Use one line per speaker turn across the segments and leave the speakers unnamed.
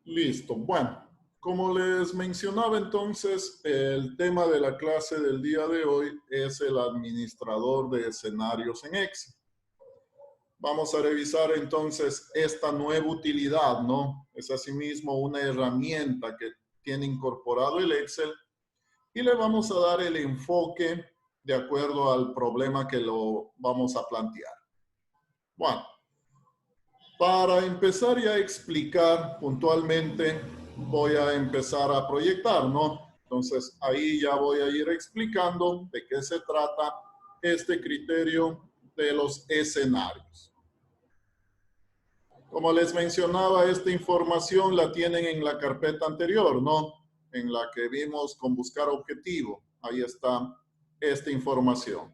Listo. Bueno, como les mencionaba entonces, el tema de la clase del día de hoy es el administrador de escenarios en Excel. Vamos a revisar entonces esta nueva utilidad, ¿no? Es asimismo una herramienta que tiene incorporado el Excel y le vamos a dar el enfoque de acuerdo al problema que lo vamos a plantear. Bueno, para empezar ya a explicar puntualmente, voy a empezar a proyectar, ¿no? Entonces, ahí ya voy a ir explicando de qué se trata este criterio de los escenarios. Como les mencionaba, esta información la tienen en la carpeta anterior, ¿no? En la que vimos con buscar objetivo. Ahí está esta información.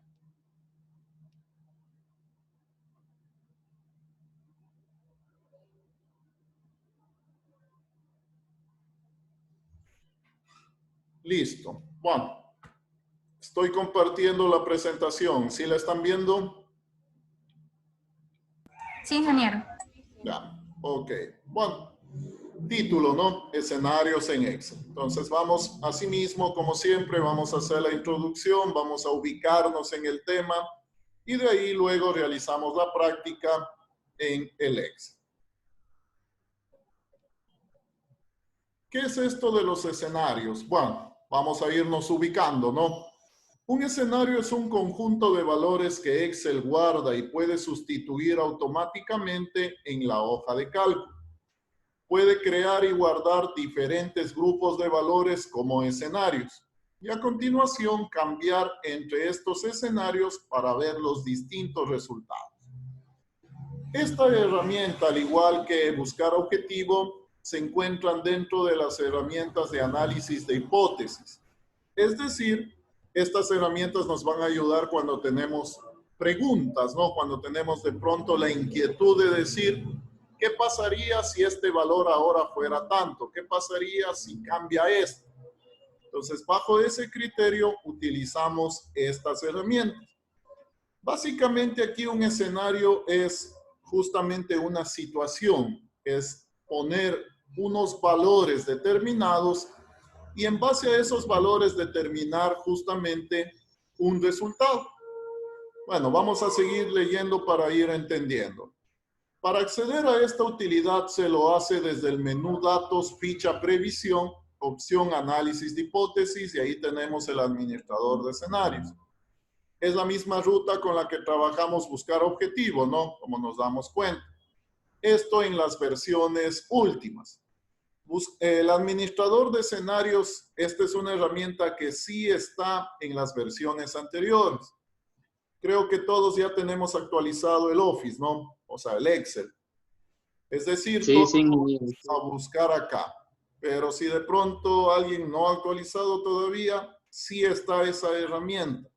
Listo. Bueno, estoy compartiendo la presentación. ¿Sí la están viendo?
Sí, ingeniero.
Ya, ok. Bueno, título, ¿no? Escenarios en Excel. Entonces vamos, asimismo, como siempre, vamos a hacer la introducción, vamos a ubicarnos en el tema y de ahí luego realizamos la práctica en el Excel. ¿Qué es esto de los escenarios? Bueno, vamos a irnos ubicando, ¿no? Un escenario es un conjunto de valores que Excel guarda y puede sustituir automáticamente en la hoja de cálculo. Puede crear y guardar diferentes grupos de valores como escenarios y a continuación cambiar entre estos escenarios para ver los distintos resultados. Esta herramienta, al igual que buscar objetivo, se encuentran dentro de las herramientas de análisis de hipótesis. Es decir, estas herramientas nos van a ayudar cuando tenemos preguntas, ¿no? Cuando tenemos de pronto la inquietud de decir, ¿qué pasaría si este valor ahora fuera tanto? ¿Qué pasaría si cambia esto? Entonces, bajo ese criterio, utilizamos estas herramientas. Básicamente aquí un escenario es justamente una situación, es poner unos valores determinados y en base a esos valores determinar justamente un resultado. Bueno, vamos a seguir leyendo para ir entendiendo. Para acceder a esta utilidad se lo hace desde el menú Datos, ficha Previsión, opción Análisis de hipótesis y ahí tenemos el administrador de escenarios. Es la misma ruta con la que trabajamos buscar objetivo, ¿no? Como nos damos cuenta. Esto en las versiones últimas. El administrador de escenarios, esta es una herramienta que sí está en las versiones anteriores. Creo que todos ya tenemos actualizado el Office, ¿no? O sea, el Excel. Es decir,
Sí,
todos
sí,
vamos a buscar acá. Pero si de pronto alguien no ha actualizado todavía, sí está esa herramienta.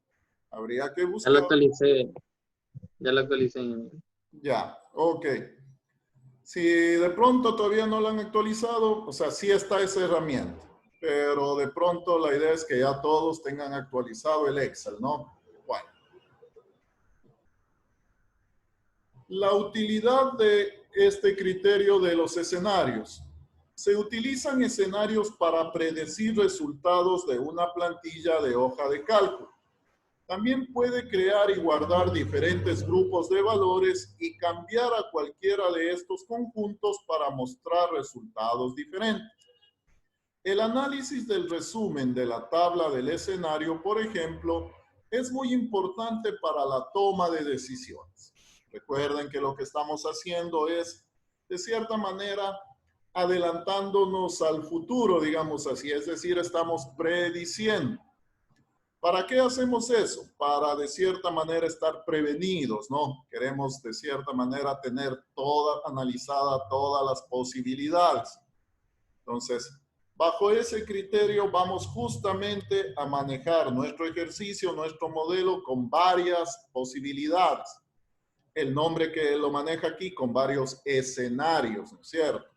Habría que
ya
buscar.
lo actualicé. Ya lo actualicé.
Ya, ok. Si de pronto todavía no la han actualizado, o sea, sí está esa herramienta. Pero de pronto la idea es que ya todos tengan actualizado el Excel, ¿no? Bueno. La utilidad de este criterio de los escenarios. Se utilizan escenarios para predecir resultados de una plantilla de hoja de cálculo. También puede crear y guardar diferentes grupos de valores y cambiar a cualquiera de estos conjuntos para mostrar resultados diferentes. El análisis del resumen de la tabla del escenario, por ejemplo, es muy importante para la toma de decisiones. Recuerden que lo que estamos haciendo es, de cierta manera, adelantándonos al futuro, digamos así, es decir, estamos prediciendo. ¿Para qué hacemos eso? Para, de cierta manera, estar prevenidos, ¿no? Queremos, de cierta manera, tener analizada todas las posibilidades. Entonces, bajo ese criterio vamos justamente a manejar nuestro ejercicio, nuestro modelo con varias posibilidades. El nombre que lo maneja aquí con varios escenarios, ¿no es cierto?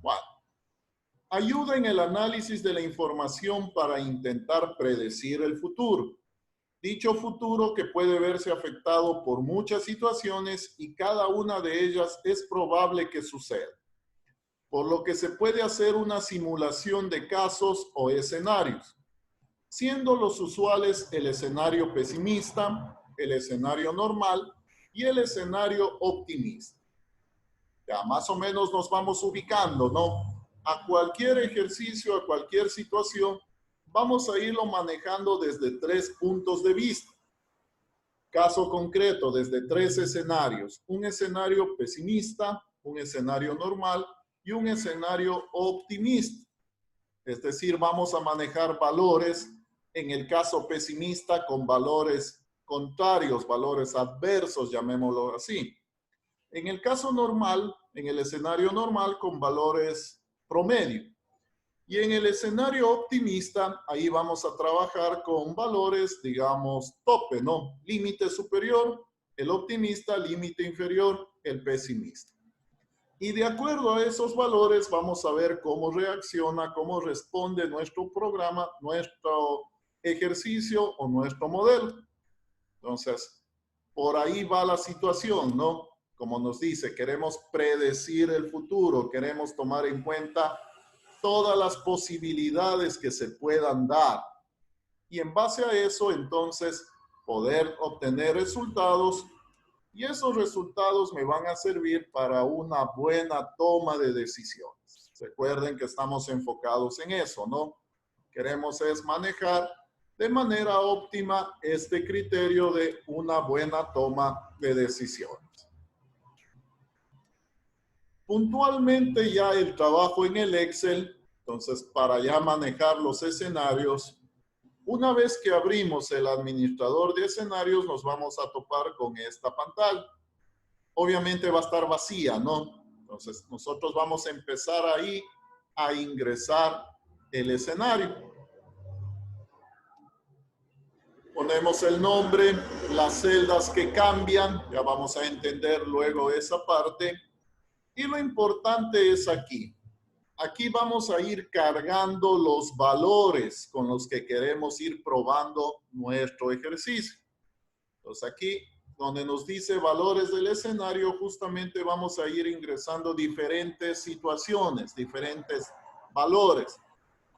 Bueno. Ayuda en el análisis de la información para intentar predecir el futuro. Dicho futuro que puede verse afectado por muchas situaciones y cada una de ellas es probable que suceda. por lo que se puede hacer una simulación de casos o escenarios, siendo los usuales el escenario pesimista, el escenario normal y el escenario optimista. Ya más o menos nos vamos ubicando, ¿no? A cualquier ejercicio, a cualquier situación, vamos a irlo manejando desde 3 puntos de vista. Caso concreto, desde 3 escenarios. Un escenario pesimista, un escenario normal y un escenario optimista. Es decir, vamos a manejar valores, en el caso pesimista, con valores contrarios, valores adversos, llamémoslo así. En el caso normal, en el escenario normal, con valores promedio. Y en el escenario optimista, ahí vamos a trabajar con valores, digamos, tope, ¿no? Límite superior, el optimista, límite inferior, el pesimista. Y de acuerdo a esos valores, vamos a ver cómo reacciona, cómo responde nuestro programa, nuestro ejercicio o nuestro modelo. Entonces, por ahí va la situación, ¿no? Como nos dice, queremos predecir el futuro, queremos tomar en cuenta todas las posibilidades que se puedan dar. Y en base a eso, entonces, poder obtener resultados. Y esos resultados me van a servir para una buena toma de decisiones. Recuerden que estamos enfocados en eso, ¿no? Queremos es manejar de manera óptima este criterio de una buena toma de decisiones. Puntualmente ya el trabajo en el Excel, entonces para ya manejar los escenarios, una vez que abrimos el administrador de escenarios nos vamos a topar con esta pantalla. Obviamente va a estar vacía, ¿no? Entonces nosotros vamos a empezar ahí a ingresar el escenario. Ponemos el nombre, las celdas que cambian, ya vamos a entender luego esa parte. Y lo importante es aquí. Aquí vamos a ir cargando los valores con los que queremos ir probando nuestro ejercicio. Entonces aquí, donde nos dice valores del escenario, justamente vamos a ir ingresando diferentes situaciones, diferentes valores,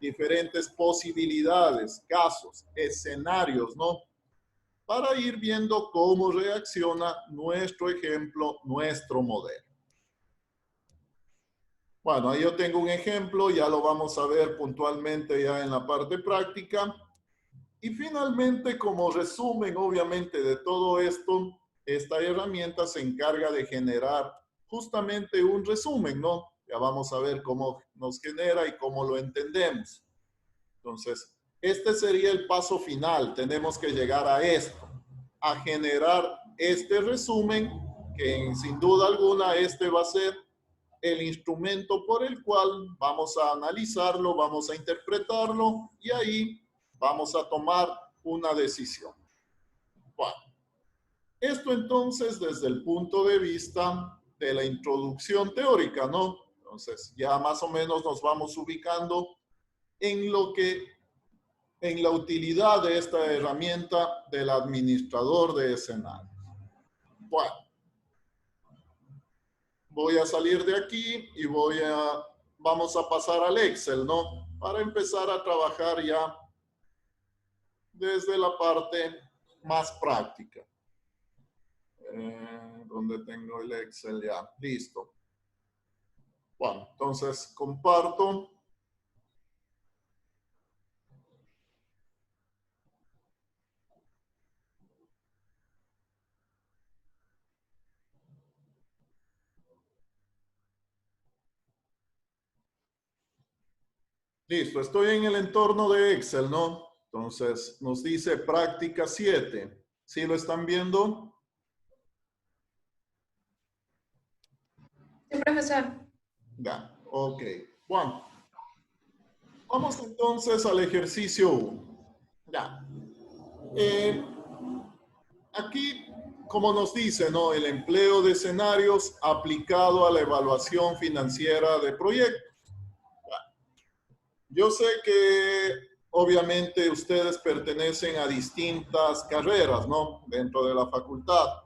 diferentes posibilidades, casos, escenarios, ¿no? Para ir viendo cómo reacciona nuestro ejemplo, nuestro modelo. Bueno, ahí yo tengo un ejemplo, ya lo vamos a ver puntualmente ya en la parte práctica. Y finalmente, como resumen, obviamente, de todo esto, esta herramienta se encarga de generar justamente un resumen, ¿no? Ya vamos a ver cómo nos genera y cómo lo entendemos. Entonces, este sería el paso final. Tenemos que llegar a esto, a generar este resumen, que sin duda alguna este va a ser el instrumento por el cual vamos a analizarlo, vamos a interpretarlo y ahí vamos a tomar una decisión. Bueno, esto entonces desde el punto de vista de la introducción teórica, ¿no? Entonces ya más o menos nos vamos ubicando en lo que, en la utilidad de esta herramienta del administrador de escenarios. Bueno. Voy a salir de aquí y vamos a pasar al Excel, ¿no? Para empezar a trabajar ya desde la parte más práctica. ¿Dónde tengo el Excel ya? Listo. Bueno, entonces comparto. Listo, estoy en el entorno de Excel, ¿no? Entonces nos dice práctica 7. ¿Sí lo están viendo?
Sí, profesor.
Ya, ok. Bueno, vamos entonces al ejercicio 1. Ya. Aquí, como nos dice, ¿no? El empleo de escenarios aplicado a la evaluación financiera de proyectos. Yo sé que obviamente ustedes pertenecen a distintas carreras, ¿no? Dentro de la facultad.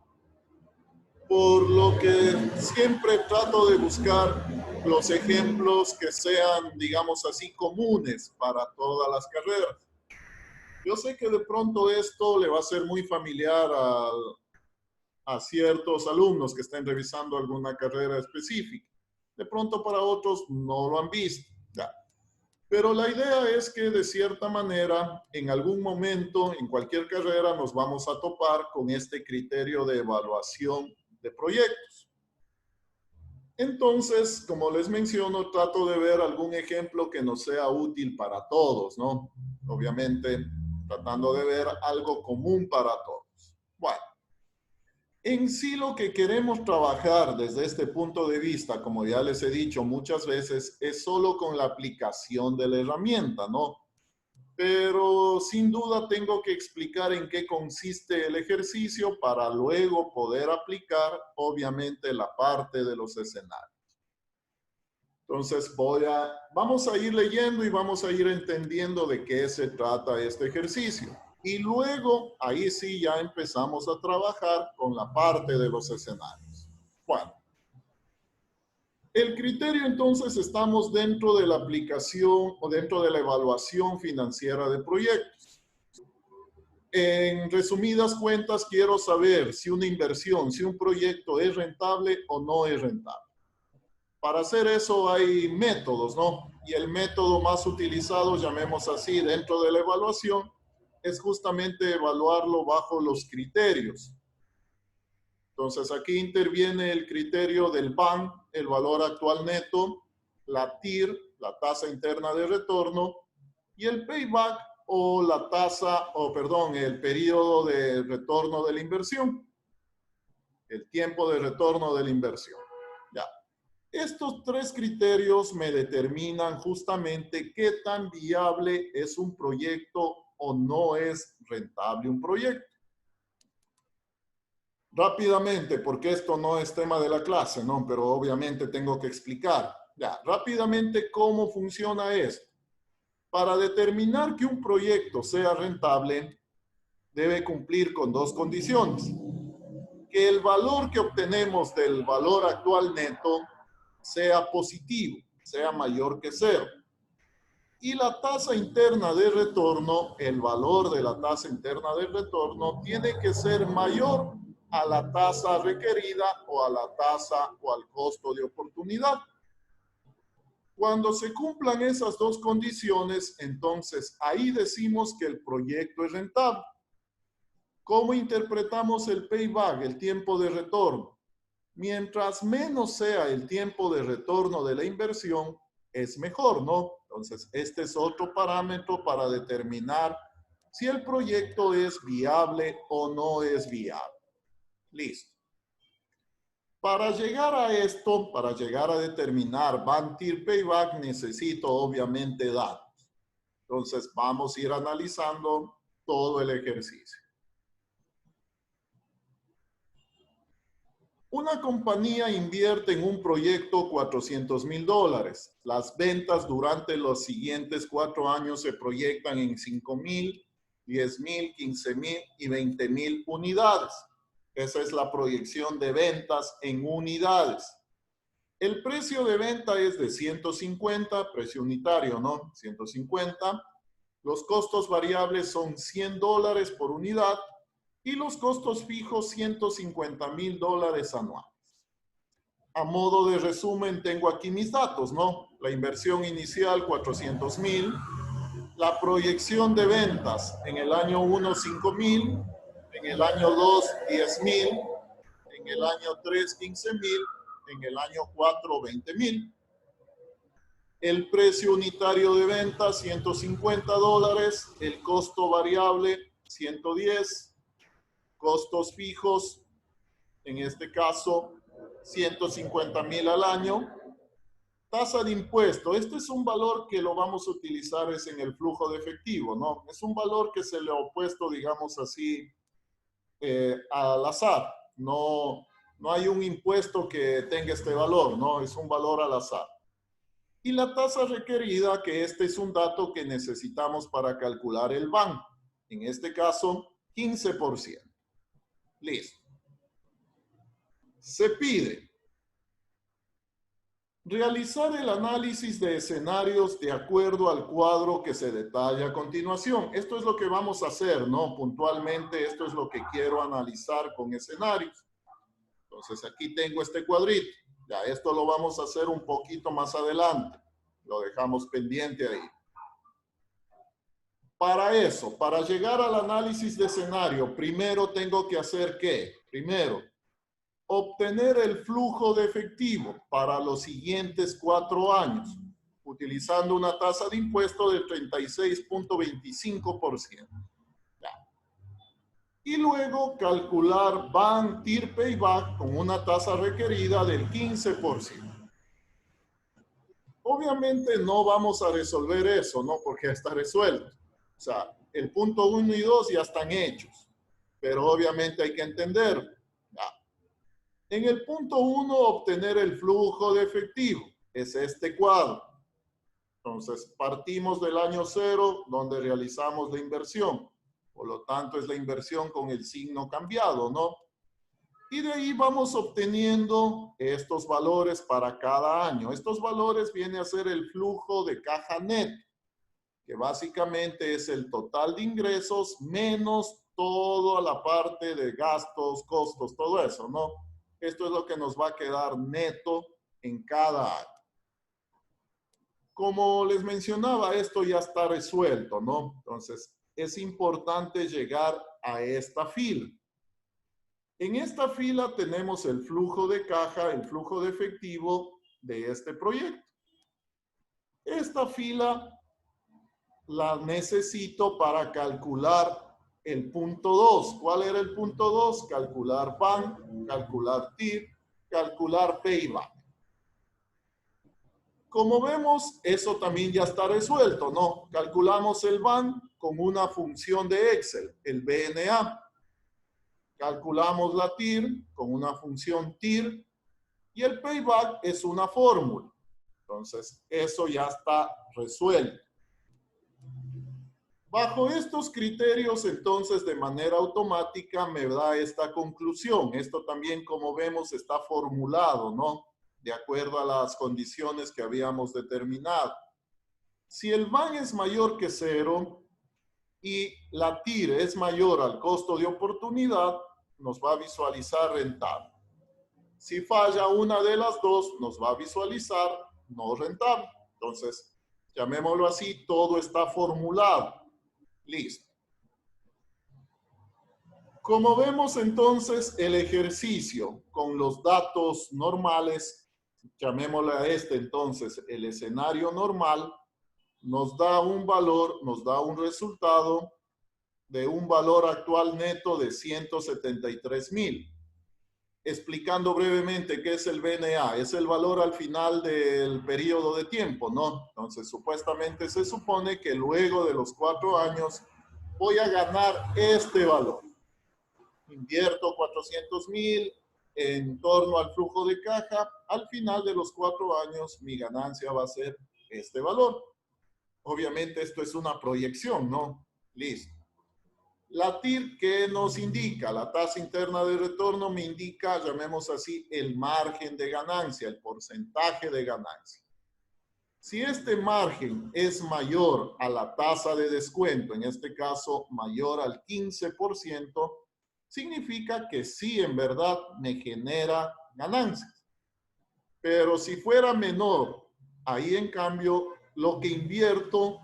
Por lo que siempre trato de buscar los ejemplos que sean, digamos así, comunes para todas las carreras. Yo sé que de pronto esto le va a ser muy familiar a ciertos alumnos que estén revisando alguna carrera específica. De pronto para otros no lo han visto. Ya. Pero la idea es que de cierta manera, en algún momento, en cualquier carrera, nos vamos a topar con este criterio de evaluación de proyectos. Entonces, como les menciono, trato de ver algún ejemplo que nos sea útil para todos, ¿no? Obviamente, tratando de ver algo común para todos. Bueno, en sí lo que queremos trabajar desde este punto de vista, como ya les he dicho muchas veces, es solo con la aplicación de la herramienta, ¿no? Pero sin duda tengo que explicar en qué consiste el ejercicio para luego poder aplicar, obviamente, la parte de los escenarios. Entonces vamos a ir leyendo y vamos a ir entendiendo de qué se trata este ejercicio. Y luego, ahí sí ya empezamos a trabajar con la parte de los escenarios. Bueno, el criterio entonces estamos dentro de la aplicación o dentro de la evaluación financiera de proyectos. En resumidas cuentas, quiero saber si una inversión, si un proyecto es rentable o no es rentable. Para hacer eso hay métodos, ¿no? Y el método más utilizado, llamemos así, dentro de la evaluación, es justamente evaluarlo bajo los criterios. Entonces aquí interviene el criterio del BAN, el valor actual neto, la TIR, la tasa interna de retorno, y el payback o la tasa, o perdón, el periodo de retorno de la inversión, el tiempo de retorno de la inversión. Ya. Estos tres criterios me determinan justamente qué tan viable es un proyecto o no es rentable un proyecto. Rápidamente, porque esto no es tema de la clase, ¿no? Pero obviamente tengo que explicar. Ya, rápidamente, ¿cómo funciona esto? Para determinar que un proyecto sea rentable, debe cumplir con dos condiciones. Que el valor que obtenemos del valor actual neto sea positivo, sea mayor que cero. Y la tasa interna de retorno, el valor de la tasa interna de retorno, tiene que ser mayor a la tasa requerida o a la tasa o al costo de oportunidad. Cuando se cumplan esas dos condiciones, entonces ahí decimos que el proyecto es rentable. ¿Cómo interpretamos el payback, el tiempo de retorno? Mientras menos sea el tiempo de retorno de la inversión, es mejor, ¿no? Entonces, este es otro parámetro para determinar si el proyecto es viable o no es viable. Listo. Para llegar a esto, para llegar a determinar BAN, TIR, payback, necesito obviamente datos. Entonces, vamos a ir analizando todo el ejercicio. Una compañía invierte en un proyecto $400,000. Las ventas durante los siguientes 4 años se proyectan en 5,000, 10,000, 15,000 y 20,000 unidades. Esa es la proyección de ventas en unidades. El precio de venta es de 150, precio unitario, ¿no? 150. Los costos variables son $100 por unidad y los costos fijos $150,000 anuales. A modo de resumen, tengo aquí mis datos, ¿no? La inversión inicial, 400,000. La proyección de ventas en el año 1, 5,000. En el año 2, 10,000. En el año 3, 15,000. En el año 4, 20,000. El precio unitario de venta, $150. El costo variable, 110. Costos fijos, en este caso, 150,000 al año. Tasa de impuesto, este es un valor que lo vamos a utilizar es en el flujo de efectivo, ¿no? Es un valor que se le ha puesto, digamos así, al azar. No hay un impuesto que tenga este valor, ¿no? Es un valor al azar. Y la tasa requerida, que este es un dato que necesitamos para calcular el BAN. En este caso, 15%. Listo. Se pide Realizar el análisis de escenarios de acuerdo al cuadro que se detalla a continuación. Esto es lo que vamos a hacer, ¿no? Puntualmente, esto es lo que quiero analizar con escenarios. Entonces, aquí tengo este cuadrito. Ya, esto lo vamos a hacer un poquito más adelante. Lo dejamos pendiente ahí. Para eso, para llegar al análisis de escenario, primero tengo que hacer ¿qué? Primero, obtener el flujo de efectivo para los siguientes 4 años, utilizando una tasa de impuesto del 36.25%. Y luego calcular BAN, TIR, Payback con una tasa requerida del 15%. Obviamente no vamos a resolver eso, ¿no? Porque ya está resuelto. O sea, el punto 1 y 2 ya están hechos, pero obviamente hay que entender. En el punto 1, obtener el flujo de efectivo. Es este cuadro. Entonces, partimos del año 0, donde realizamos la inversión. Por lo tanto, es la inversión con el signo cambiado, ¿no? Y de ahí vamos obteniendo estos valores para cada año. Estos valores vienen a ser el flujo de caja neto, que básicamente es el total de ingresos menos toda la parte de gastos, costos, todo eso, ¿no? Esto es lo que nos va a quedar neto en cada año. Como les mencionaba, esto ya está resuelto, ¿no? Entonces, es importante llegar a esta fila. En esta fila tenemos el flujo de caja, el flujo de efectivo de este proyecto. Esta fila la necesito para calcular el punto 2. ¿Cuál era el punto 2? Calcular BAN, calcular TIR, calcular Payback. Como vemos, eso también ya está resuelto, ¿no? Calculamos el BAN con una función de Excel, el BNA. Calculamos la TIR con una función TIR y el Payback es una fórmula. Entonces, eso ya está resuelto. Bajo estos criterios, entonces, de manera automática me da esta conclusión. Esto también, como vemos, está formulado, ¿no? De acuerdo a las condiciones que habíamos determinado. Si el BAN es mayor que 0 y la TIR es mayor al costo de oportunidad, nos va a visualizar rentable. Si falla una de las dos, nos va a visualizar no rentable. Entonces, llamémoslo así, todo está formulado. Listo. Como vemos entonces el ejercicio con los datos normales, llamémosle a este entonces el escenario normal, nos da un valor, nos da un resultado de un valor actual neto de 173,000. Explicando brevemente qué es el BNA, es el valor al final del periodo de tiempo, ¿no? Entonces, supuestamente se supone que luego de los 4 años voy a ganar este valor. Invierto 400,000 en torno al flujo de caja. Al final de los 4 años, mi ganancia va a ser este valor. Obviamente, esto es una proyección, ¿no? Listo. La TIR, ¿qué nos indica? La tasa interna de retorno me indica, llamemos así, el margen de ganancia, el porcentaje de ganancia. Si este margen es mayor a la tasa de descuento, en este caso mayor al 15%, significa que sí, en verdad, me genera ganancias. Pero si fuera menor, ahí en cambio, lo que invierto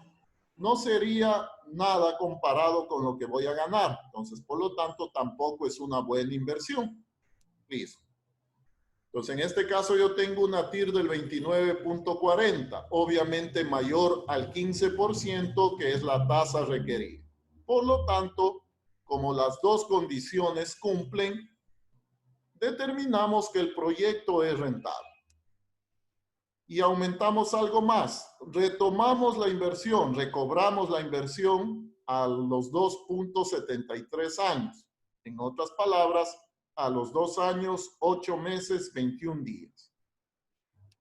no sería nada comparado con lo que voy a ganar. Entonces, por lo tanto, tampoco es una buena inversión. Listo. Entonces, en este caso yo tengo una TIR del 29.40, obviamente mayor al 15%, que es la tasa requerida. Por lo tanto, como las dos condiciones cumplen, determinamos que el proyecto es rentable. Y aumentamos algo más. Retomamos la inversión, recobramos la inversión a los 2.73 años. En otras palabras, a los 2 años, 8 meses, 21 días.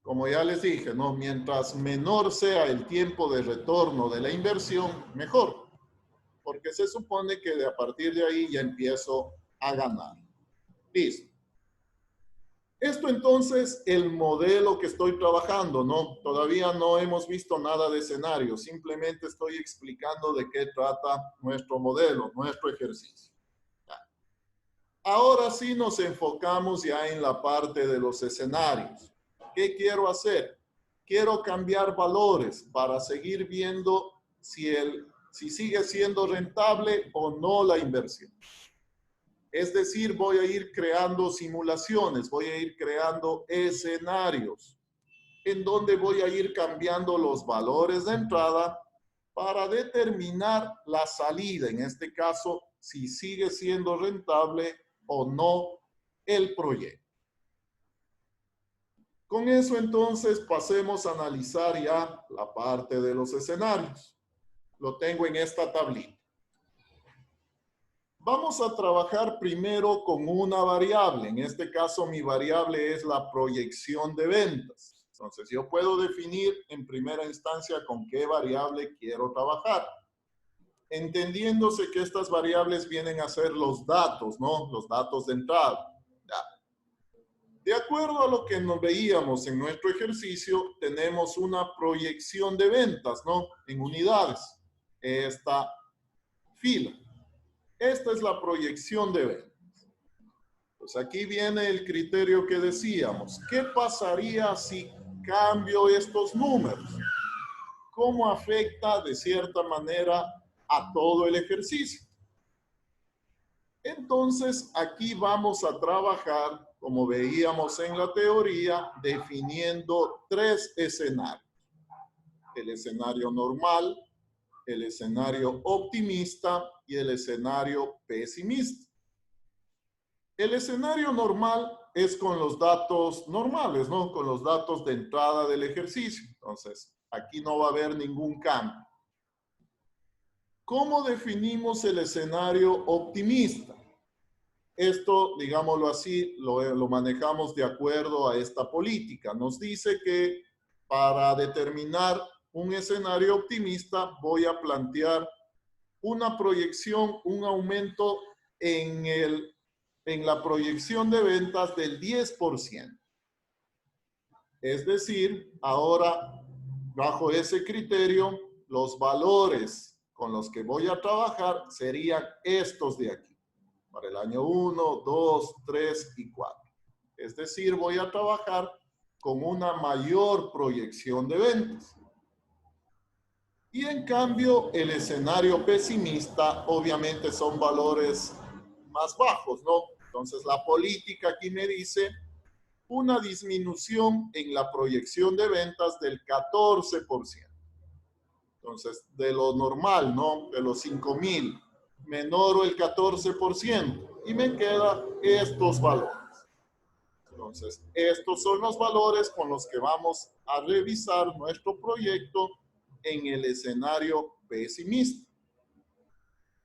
Como ya les dije, ¿no? Mientras menor sea el tiempo de retorno de la inversión, mejor. Porque se supone que a partir de ahí ya empiezo a ganar. Listo. Esto entonces, el modelo que estoy trabajando, ¿no? Todavía no hemos visto nada de escenario, simplemente estoy explicando de qué trata nuestro modelo, nuestro ejercicio. Ahora sí nos enfocamos ya en la parte de los escenarios. ¿Qué quiero hacer? Quiero cambiar valores para seguir viendo si sigue siendo rentable o no la inversión. Es decir, voy a ir creando simulaciones, voy a ir creando escenarios en donde voy a ir cambiando los valores de entrada para determinar la salida, en este caso, si sigue siendo rentable o no el proyecto. Con eso entonces pasemos a analizar ya la parte de los escenarios. Lo tengo en esta tablita. Vamos a trabajar primero con una variable. En este caso, mi variable es la proyección de ventas. Entonces, yo puedo definir en primera instancia con qué variable quiero trabajar. Entendiéndose que estas variables vienen a ser los datos, ¿no? Los datos de entrada. Ya. De acuerdo a lo que nos veíamos en nuestro ejercicio, tenemos una proyección de ventas, ¿no? En unidades. Esta fila. Esta es la proyección de ventas. Pues aquí viene el criterio que decíamos. ¿Qué pasaría si cambio estos números? ¿Cómo afecta de cierta manera a todo el ejercicio? Entonces, aquí vamos a trabajar, como veíamos en la teoría, definiendo tres escenarios. El escenario normal, el escenario optimista y el escenario pesimista. El escenario normal es con los datos normales, ¿no? Con los datos de entrada del ejercicio. Entonces, aquí no va a haber ningún cambio. ¿Cómo definimos el escenario optimista? Esto, digámoslo así, lo manejamos de acuerdo a esta política. Nos dice que para determinar un escenario optimista voy a plantear una proyección, un aumento en la proyección de ventas del 10%. Es decir, ahora, bajo ese criterio, los valores con los que voy a trabajar serían estos de aquí, para el año 1, 2, 3 y 4. Es decir, voy a trabajar con una mayor proyección de ventas. Y en cambio, el escenario pesimista, obviamente son valores más bajos, ¿no? Entonces, la política aquí me dice una disminución en la proyección de ventas del 14%. Entonces, de lo normal, ¿no? De los 5,000, menoro el 14% y me quedan estos valores. Entonces, estos son los valores con los que vamos a revisar nuestro proyecto en el escenario pesimista.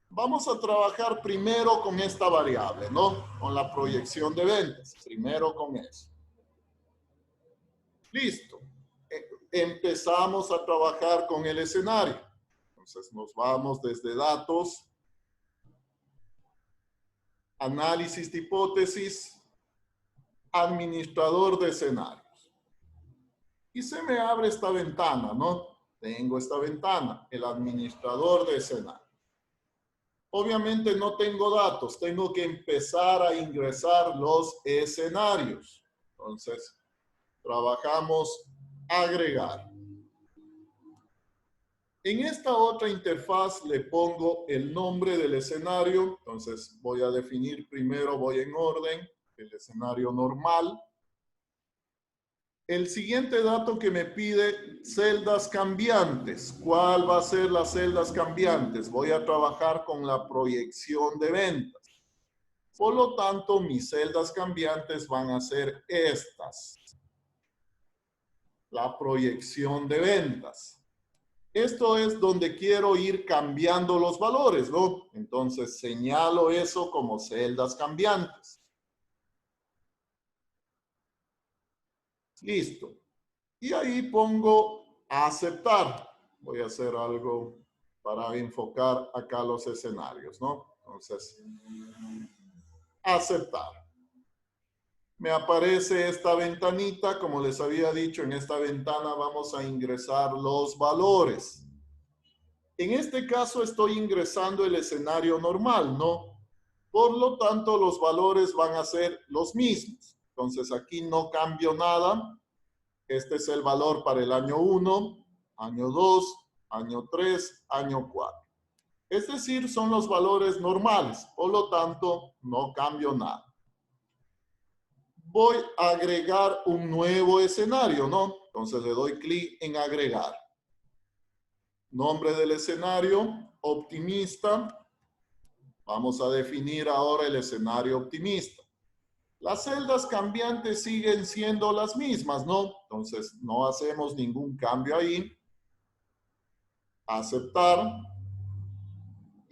Vamos a trabajar primero con esta variable, ¿no? Con la proyección de ventas. Primero con eso. Listo. Empezamos a trabajar con el escenario. Entonces nos vamos desde datos, análisis de hipótesis, administrador de escenarios. Y se me abre esta ventana, ¿no? Tengo esta ventana, el administrador de escenarios. Obviamente no tengo datos, tengo que empezar a ingresar los escenarios. Entonces, trabajamos agregar. En esta otra interfaz le pongo el nombre del escenario. Entonces, voy a definir primero, voy en orden, el escenario normal. El siguiente dato que me pide, celdas cambiantes. ¿Cuál va a ser las celdas cambiantes? Voy a trabajar con la proyección de ventas. Por lo tanto, mis celdas cambiantes van a ser estas. La proyección de ventas. Esto es donde quiero ir cambiando los valores, ¿no? Entonces, señalo eso como celdas cambiantes. Listo. Y ahí pongo aceptar. Voy a hacer algo para enfocar acá los escenarios, ¿no? Entonces, aceptar. me aparece esta ventanita. Como les había dicho, en esta ventana vamos a ingresar los valores. En este caso estoy ingresando el escenario normal, ¿no? Por lo tanto, los valores van a ser los mismos. Entonces aquí no cambio nada. Este es el valor para el año 1, año 2, año 3, año 4. Es decir, son los valores normales. Por lo tanto, no cambio nada. Voy a agregar un nuevo escenario, ¿no? Entonces le doy clic en agregar. Nombre del escenario, optimista. Vamos a definir ahora el escenario optimista. Las celdas cambiantes siguen siendo las mismas, ¿no? Entonces no hacemos ningún cambio ahí. Aceptar.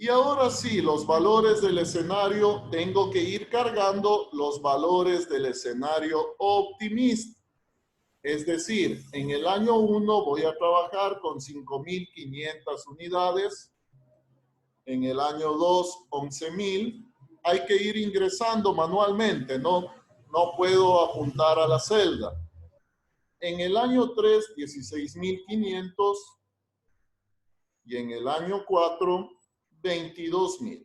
Y ahora sí, los valores del escenario, tengo que ir cargando los valores del escenario optimista. Es decir, en el año 1 voy a trabajar con 5.500 unidades. En el año 2, 11.000. Hay que ir ingresando manualmente, ¿no? No puedo apuntar a la celda. En el año 3, 16.500. Y en el año 4, 22.000.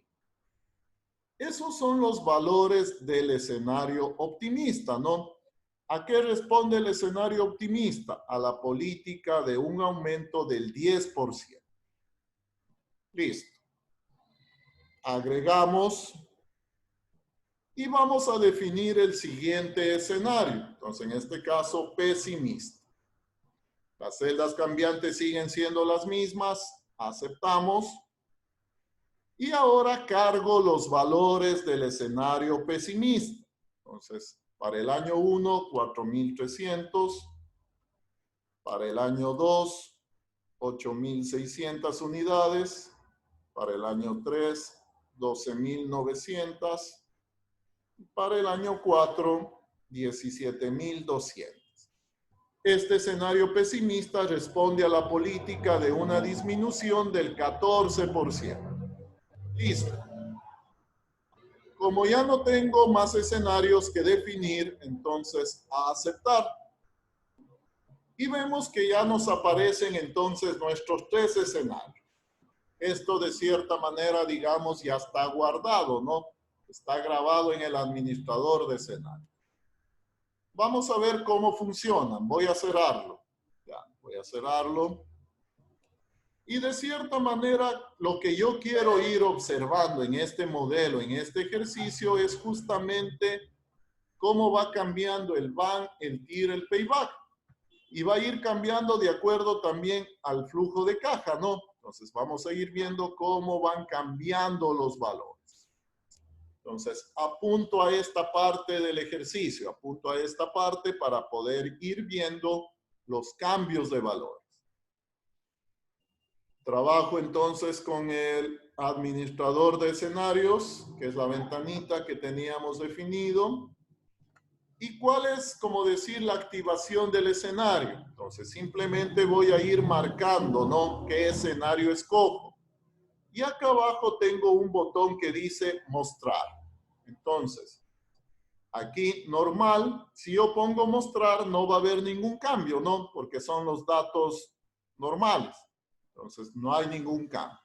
Esos son los valores del escenario optimista, ¿no? ¿A qué responde el escenario optimista? A la política de un aumento del 10%. Listo. Agregamos y vamos a definir el siguiente escenario. Entonces, en este caso, pesimista. Las celdas cambiantes siguen siendo las mismas. Aceptamos. Y ahora cargo los valores del escenario pesimista. Entonces, para el año 1, 4.300. Para el año 2, 8.600 unidades. Para el año 3, 12.900. Para el año 4, 17.200. Este escenario pesimista responde a la política de una disminución del 14%. Listo. Como ya no tengo más escenarios que definir, entonces a aceptar. Y vemos que ya nos aparecen entonces nuestros 3 escenarios. Esto de cierta manera, digamos, ya está guardado, ¿no? Está grabado en el administrador de escenarios. Vamos a ver cómo funcionan. Voy a cerrarlo. Ya, voy a cerrarlo. Y de cierta manera, lo que yo quiero ir observando en este modelo, en este ejercicio, es justamente cómo va cambiando el VAN, el TIR, el payback. Y va a ir cambiando de acuerdo también al flujo de caja, ¿no? Entonces vamos a ir viendo cómo van cambiando los valores. Entonces apunto a esta parte del ejercicio, apunto a esta parte para poder ir viendo los cambios de valores. Trabajo entonces con el administrador de escenarios, que es la ventanita que teníamos definido. ¿Y cuál es, como decir, la activación del escenario? Entonces, simplemente voy a ir marcando, ¿no? ¿Qué escenario escojo? Y acá abajo tengo un botón que dice mostrar. Entonces, aquí normal, si yo pongo mostrar, no va a haber ningún cambio, ¿no? Porque son los datos normales. Entonces, no hay ningún cambio.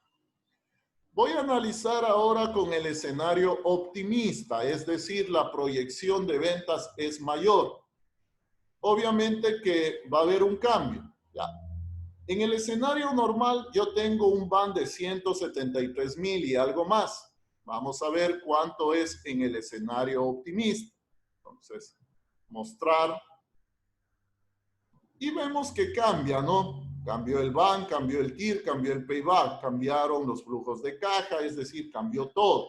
Voy a analizar ahora con el escenario optimista, es decir, la proyección de ventas es mayor. Obviamente que va a haber un cambio. Ya. En el escenario normal yo tengo un VAN de 173.000 y algo más. Vamos a ver cuánto es en el escenario optimista. Entonces, mostrar. Y vemos que cambia, ¿no? Cambió el VAN, cambió el TIR, cambió el payback, cambiaron los flujos de caja, es decir, cambió todo.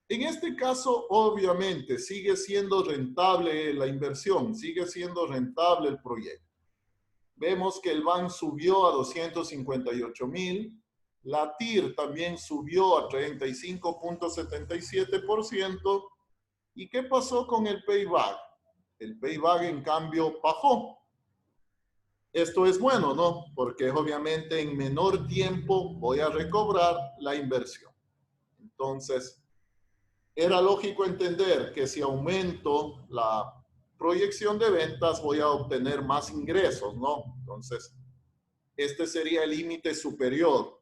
En este caso, obviamente, sigue siendo rentable la inversión, sigue siendo rentable el proyecto. Vemos que el VAN subió a 258.000, la TIR también subió a 35.77%. ¿Y qué pasó con el payback? El payback, en cambio, bajó. Esto es bueno, ¿no? Porque obviamente en menor tiempo voy a recobrar la inversión. Entonces, era lógico entender que si aumento la proyección de ventas voy a obtener más ingresos, ¿no? Entonces, este sería el límite superior.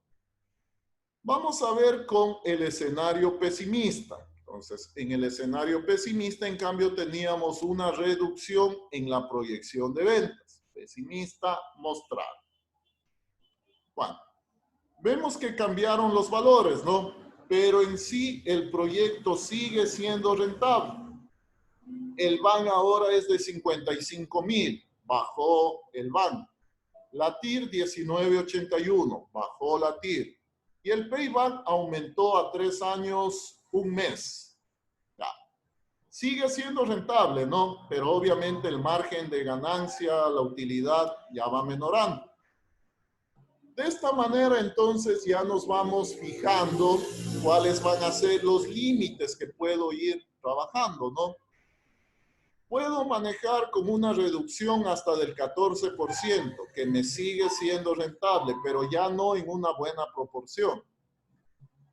Vamos a ver con el escenario pesimista. Entonces, en el escenario pesimista, en cambio, teníamos una reducción en la proyección de ventas. Pesimista, mostrar. Bueno, vemos que cambiaron los valores, ¿no? Pero en sí el proyecto sigue siendo rentable. El BAN ahora es de 55,000, bajó el BAN. La TIR 1981, bajó la TIR. Y el payback aumentó a 3 años, 1 mes. Ya. Sigue siendo rentable, ¿no? Pero obviamente el margen de ganancia, la utilidad ya va menorando. De esta manera, entonces, ya nos vamos fijando cuáles van a ser los límites que puedo ir trabajando, ¿no? Puedo manejar con una reducción hasta del 14%, que me sigue siendo rentable, pero ya no en una buena proporción.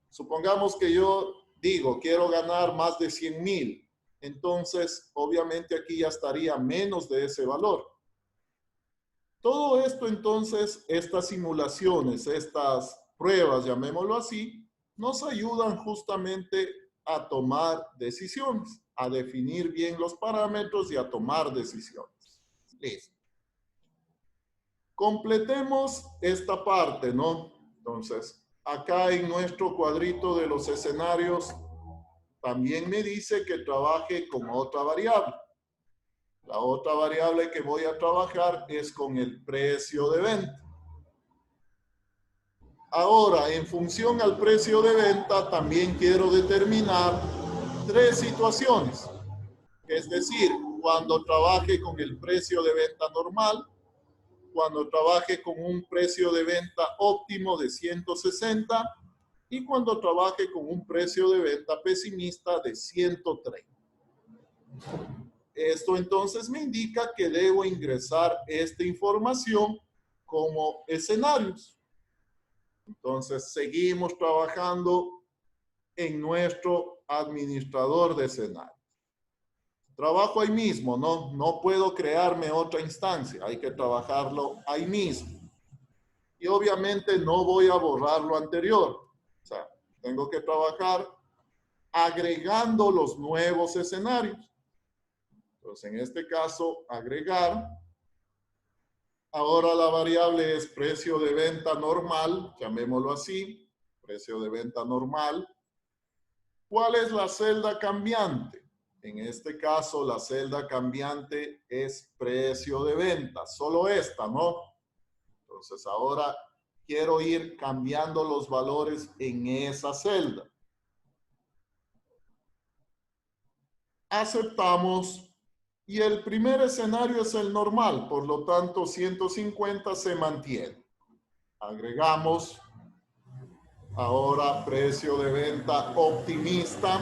Supongamos que yo digo, quiero ganar más de 100,000. Entonces, obviamente aquí ya estaría menos de ese valor. Todo esto, entonces, estas simulaciones, estas pruebas, llamémoslo así, nos ayudan justamente a tomar decisiones, a definir bien los parámetros y a tomar decisiones. Listo. Completemos esta parte, ¿no? Entonces, acá en nuestro cuadrito de los escenarios, también me dice que trabaje con otra variable. La otra variable que voy a trabajar es con el precio de venta. Ahora, en función al precio de venta, también quiero determinar 3 situaciones. Es decir, cuando trabaje con el precio de venta normal, cuando trabaje con un precio de venta óptimo de 160 y cuando trabaje con un precio de venta pesimista de 130. Esto entonces me indica que debo ingresar esta información como escenarios. Entonces seguimos trabajando en nuestro administrador de escenarios. Trabajo ahí mismo, ¿no? No puedo crearme otra instancia, hay que trabajarlo ahí mismo. Y obviamente no voy a borrar lo anterior. O sea, tengo que trabajar agregando los nuevos escenarios. Entonces, en este caso, agregar. Ahora la variable es precio de venta normal, llamémoslo así, precio de venta normal. ¿Cuál es la celda cambiante? En este caso, la celda cambiante es precio de venta, solo esta, ¿no? Entonces, ahora quiero ir cambiando los valores en esa celda. Aceptamos. Y el primer escenario es el normal, por lo tanto 150 se mantiene. Agregamos ahora precio de venta optimista.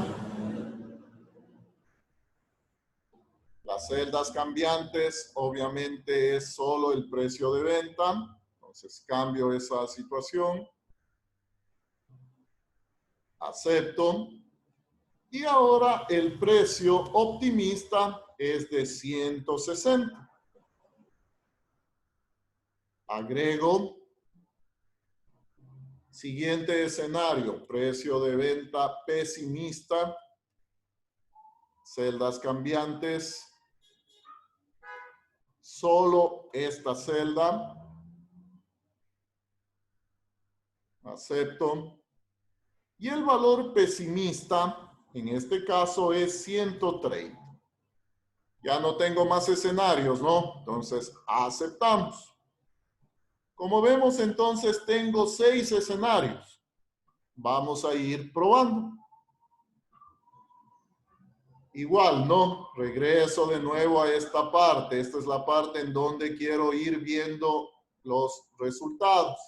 Las celdas cambiantes obviamente es solo el precio de venta, entonces cambio esa situación. Acepto. Y ahora el precio optimista es de 160. Agrego. Siguiente escenario, precio de venta pesimista. Celdas cambiantes. Solo esta celda. Acepto. Y el valor pesimista, en este caso, es 130. Ya no tengo más escenarios, ¿no? Entonces, aceptamos. Como vemos, entonces, tengo 6 escenarios. Vamos a ir probando. Igual, ¿no? Regreso de nuevo a esta parte. Esta es la parte en donde quiero ir viendo los resultados.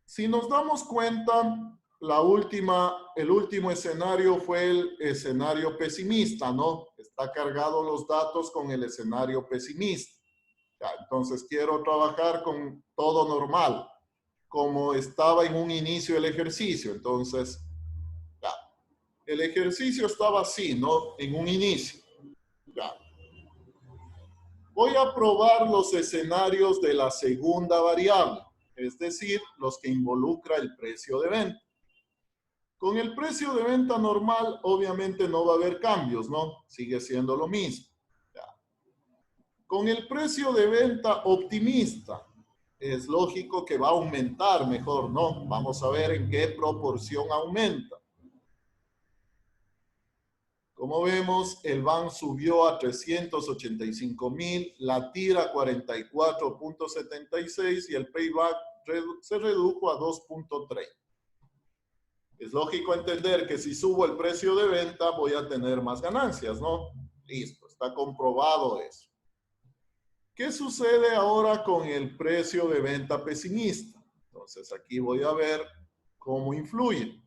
Si nos damos cuenta, el último escenario fue el escenario pesimista, ¿no? Está cargado los datos con el escenario pesimista. Ya, entonces quiero trabajar con todo normal. como estaba en un inicio del ejercicio. Entonces, ya, el ejercicio estaba así, ¿no? En un inicio. Ya. Voy a probar los escenarios de la segunda variable, es decir, los que involucra el precio de venta. Con el precio de venta normal, obviamente no va a haber cambios, ¿no? Sigue siendo lo mismo. Ya. Con el precio de venta optimista, es lógico que va a aumentar mejor, ¿no? Vamos a ver en qué proporción aumenta. Como vemos, el BAN subió a 385,000, la TIR a 44.76 y el payback se redujo a 2.3. Es lógico entender que si subo el precio de venta voy a tener más ganancias, ¿no? Listo, está comprobado eso. ¿Qué sucede ahora con el precio de venta pesimista? Entonces aquí voy a ver cómo influye.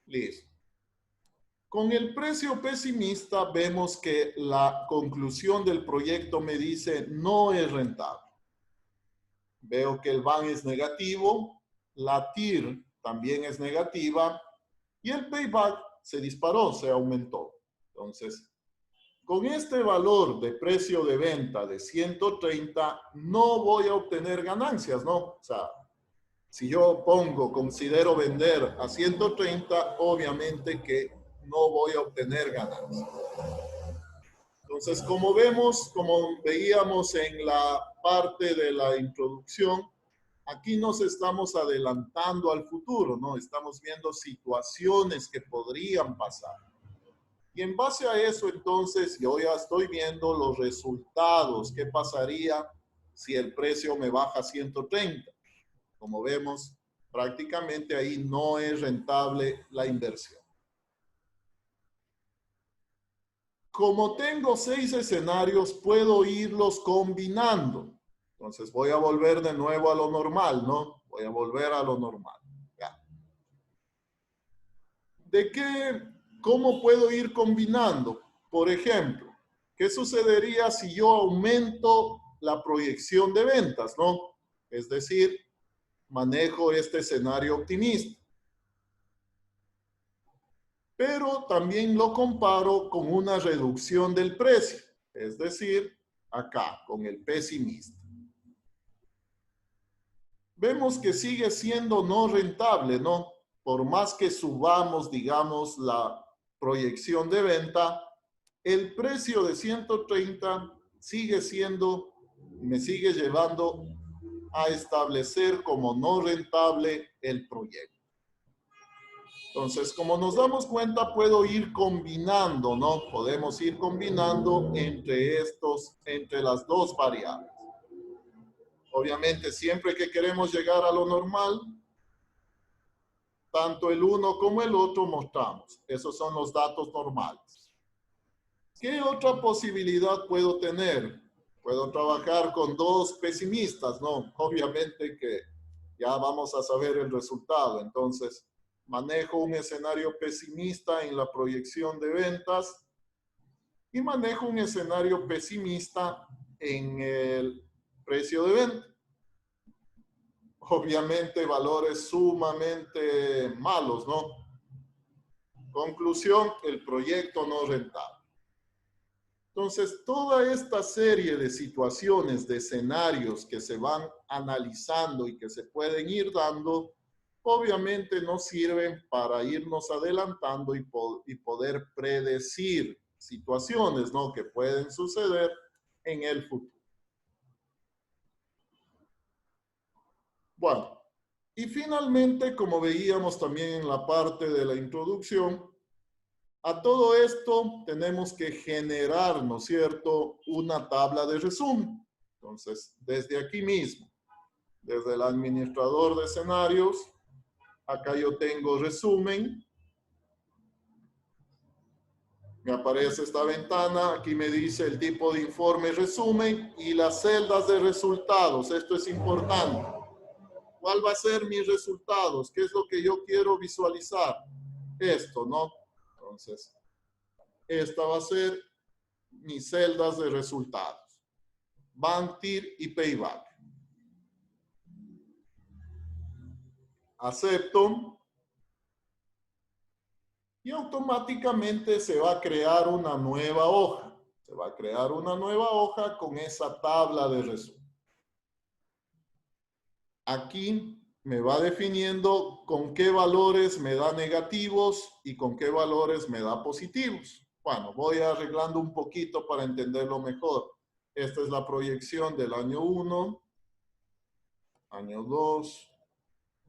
Listo. Con el precio pesimista vemos que la conclusión del proyecto me dice no es rentable. Veo que el BAN es negativo, la TIR también es negativa y el payback se disparó, se aumentó. Entonces, con este valor de precio de venta de 130 no voy a obtener ganancias, ¿no? O sea, si yo considero vender a 130, obviamente que no voy a obtener ganancias. Entonces, como veíamos en la parte de la introducción, aquí nos estamos adelantando al futuro, ¿no? Estamos viendo situaciones que podrían pasar. Y en base a eso, entonces, yo ya estoy viendo los resultados. ¿Qué pasaría si el precio me baja a 130? Como vemos, prácticamente ahí no es rentable la inversión. Como tengo 6 escenarios, puedo irlos combinando. Entonces voy a volver de nuevo a lo normal, ¿no? Voy a volver a lo normal. Ya. ¿Cómo puedo ir combinando? Por ejemplo, ¿qué sucedería si yo aumento la proyección de ventas, ¿no? Es decir, manejo este escenario optimista. Pero también lo comparo con una reducción del precio, es decir, acá, con el pesimista. Vemos que sigue siendo no rentable, ¿no? Por más que subamos, digamos, la proyección de venta, el precio de 130 me sigue llevando a establecer como no rentable el proyecto. Entonces, como nos damos cuenta, puedo ir combinando, ¿no? Podemos ir combinando entre las dos variables. Obviamente, siempre que queremos llegar a lo normal, tanto el uno como el otro mostramos. Esos son los datos normales. ¿Qué otra posibilidad puedo tener? Puedo trabajar con 2 pesimistas, ¿no? Obviamente que ya vamos a saber el resultado. Entonces, manejo un escenario pesimista en la proyección de ventas y manejo un escenario pesimista en el precio de venta. Obviamente valores sumamente malos, ¿no? Conclusión, el proyecto no rentable. Entonces, toda esta serie de situaciones, de escenarios que se van analizando y que se pueden ir dando, obviamente nos sirven para irnos adelantando y poder predecir situaciones, ¿no? Que pueden suceder en el futuro. Bueno, y finalmente, como veíamos también en la parte de la introducción, a todo esto tenemos que generar, ¿no es cierto?, una tabla de resumen. Entonces, desde aquí mismo, desde el administrador de escenarios, acá yo tengo resumen. Me aparece esta ventana, aquí me dice el tipo de informe resumen y las celdas de resultados. Esto es importante. ¿Cuál va a ser mis resultados? ¿Qué es lo que yo quiero visualizar? Esto, ¿no? Entonces, esta va a ser mis celdas de resultados. BAN, TIR y Payback. Acepto. Y automáticamente se va a crear una nueva hoja. Se va a crear una nueva hoja con esa tabla de resumen. Aquí me va definiendo con qué valores me da negativos y con qué valores me da positivos. Bueno, voy arreglando un poquito para entenderlo mejor. Esta es la proyección del año 1, año 2,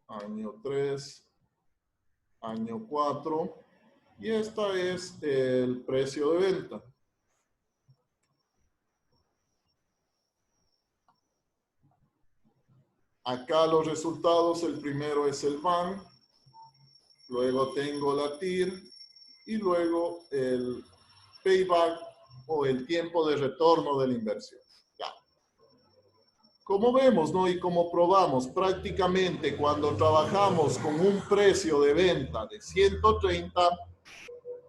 año 3, año 4 y esta es el precio de venta. Acá los resultados, el primero es el VAN, luego tengo la TIR y luego el payback o el tiempo de retorno de la inversión. Ya. Como vemos, ¿no? Y como probamos, prácticamente cuando trabajamos con un precio de venta de 130,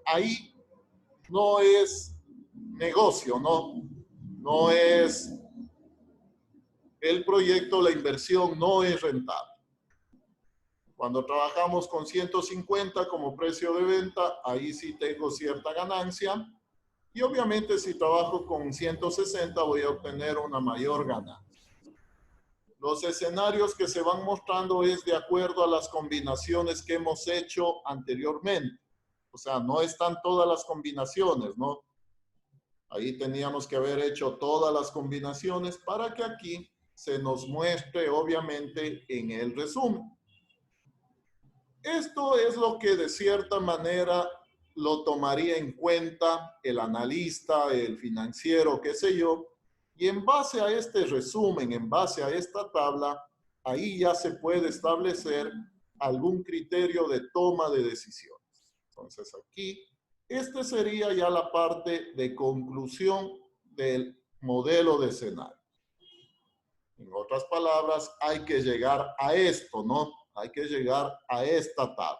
ahí no es negocio, ¿no? No es el proyecto, la inversión no es rentable. Cuando trabajamos con 150 como precio de venta, ahí sí tengo cierta ganancia. Y obviamente si trabajo con 160 voy a obtener una mayor ganancia. Los escenarios que se van mostrando es de acuerdo a las combinaciones que hemos hecho anteriormente. O sea, no están todas las combinaciones, ¿no? Ahí teníamos que haber hecho todas las combinaciones para que aquí se nos muestre obviamente en el resumen. Esto es lo que de cierta manera lo tomaría en cuenta el analista, el financiero, qué sé yo, y en base a este resumen, en base a esta tabla, ahí ya se puede establecer algún criterio de toma de decisiones. Entonces aquí, este sería ya la parte de conclusión del modelo de escenario. En otras palabras, hay que llegar a esto, ¿no? Hay que llegar a esta tabla.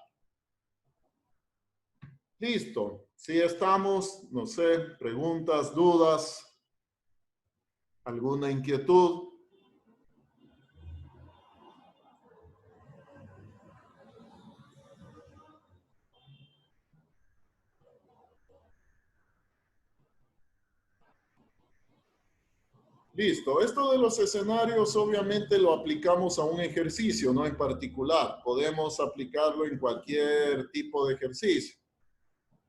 Listo. Si estamos, no sé, preguntas, dudas, alguna inquietud. Listo. Esto de los escenarios obviamente lo aplicamos a un ejercicio, no en particular. Podemos aplicarlo en cualquier tipo de ejercicio.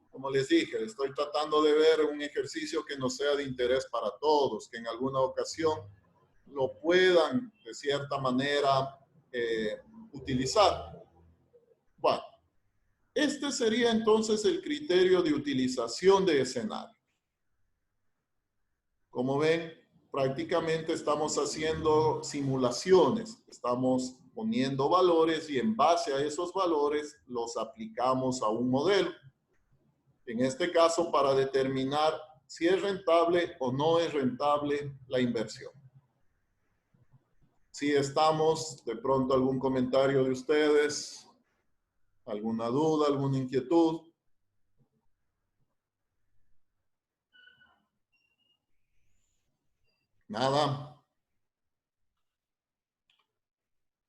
Como les dije, estoy tratando de ver un ejercicio que no sea de interés para todos, que en alguna ocasión lo puedan de cierta manera utilizar. Bueno, este sería entonces el criterio de utilización de escenario. Como ven, prácticamente estamos haciendo simulaciones, estamos poniendo valores y en base a esos valores los aplicamos a un modelo. En este caso, para determinar si es rentable o no es rentable la inversión. Si estamos, de pronto algún comentario de ustedes, alguna duda, alguna inquietud. Nada.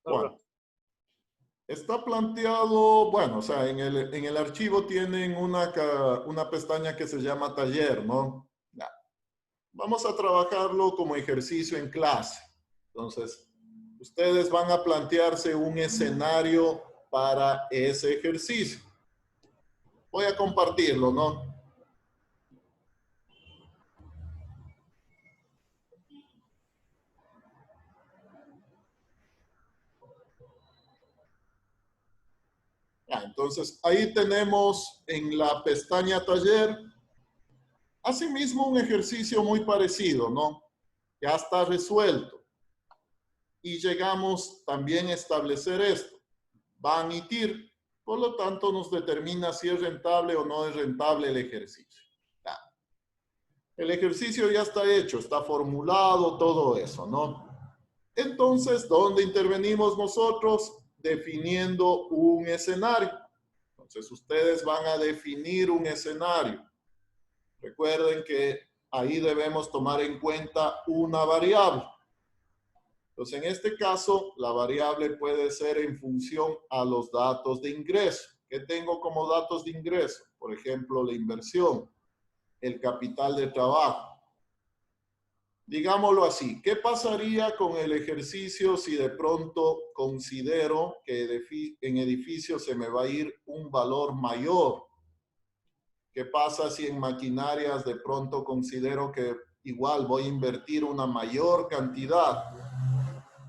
Bueno, está planteado, bueno, o sea, en el archivo tienen una pestaña que se llama taller, ¿no? Ya. Vamos a trabajarlo como ejercicio en clase. Entonces, ustedes van a plantearse un escenario para ese ejercicio. Voy a compartirlo, ¿no? Ya, entonces, ahí tenemos en la pestaña taller, asimismo un ejercicio muy parecido, ¿no? Ya está resuelto. Y llegamos también a establecer esto. Van y TIR, por lo tanto nos determina si es rentable o no es rentable el ejercicio. Ya. El ejercicio ya está hecho, está formulado, todo eso, ¿no? Entonces, ¿dónde intervenimos nosotros? Definiendo un escenario. Entonces, ustedes van a definir un escenario. Recuerden que ahí debemos tomar en cuenta una variable. Entonces, en este caso, la variable puede ser en función a los datos de ingreso. ¿Qué tengo como datos de ingreso? Por ejemplo, la inversión, el capital de trabajo. Digámoslo así, ¿qué pasaría con el ejercicio si de pronto considero que en edificio se me va a ir un valor mayor? ¿Qué pasa si en maquinarias de pronto considero que igual voy a invertir una mayor cantidad?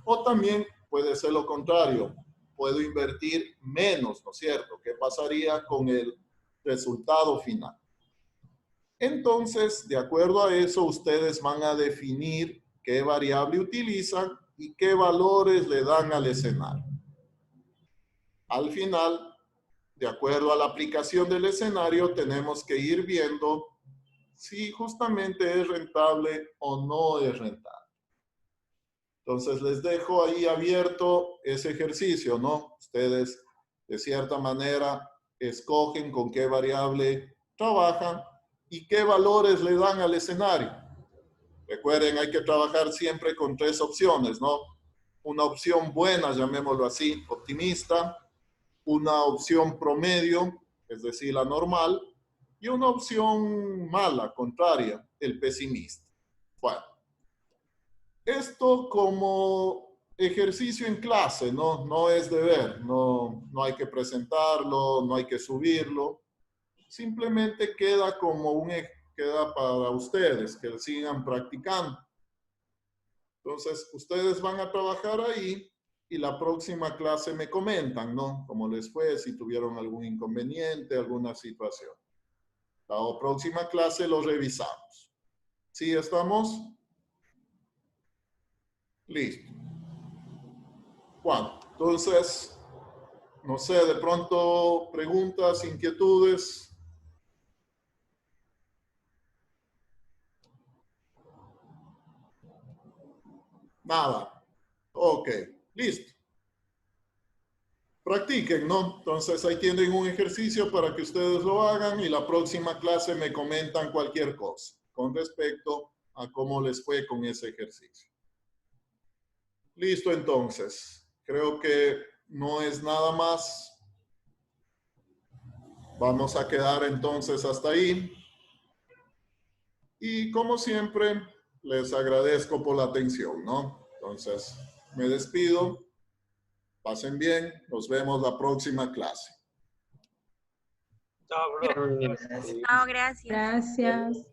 O también puede ser lo contrario, puedo invertir menos, ¿no es cierto? ¿Qué pasaría con el resultado final? Entonces, de acuerdo a eso, ustedes van a definir qué variable utilizan y qué valores le dan al escenario. Al final, de acuerdo a la aplicación del escenario, tenemos que ir viendo si justamente es rentable o no es rentable. Entonces, les dejo ahí abierto ese ejercicio, ¿no? Ustedes, de cierta manera, escogen con qué variable trabajan y qué valores le dan al escenario. Recuerden, hay que trabajar siempre con 3 opciones, ¿no? Una opción buena, llamémoslo así, optimista, una opción promedio, es decir, la normal, y una opción mala, contraria, el pesimista. Bueno, esto como ejercicio en clase, ¿no? No es deber, no hay que presentarlo, no hay que subirlo. Simplemente queda como queda para ustedes que sigan practicando. Entonces, ustedes van a trabajar ahí y la próxima clase me comentan, ¿no? Cómo les fue, si tuvieron algún inconveniente, alguna situación. La próxima clase lo revisamos. ¿Sí estamos? Listo. Bueno, entonces, no sé, de pronto preguntas, inquietudes. Nada. Ok, listo. Practiquen, ¿no? Entonces ahí tienen un ejercicio para que ustedes lo hagan y la próxima clase me comentan cualquier cosa con respecto a cómo les fue con ese ejercicio. Listo, entonces. Creo que no es nada más. Vamos a quedar entonces hasta ahí. Y como siempre, les agradezco por la atención, ¿no? Entonces, me despido. Pasen bien. Nos vemos la próxima clase.
Chao, bro.
Chao, gracias.
Gracias.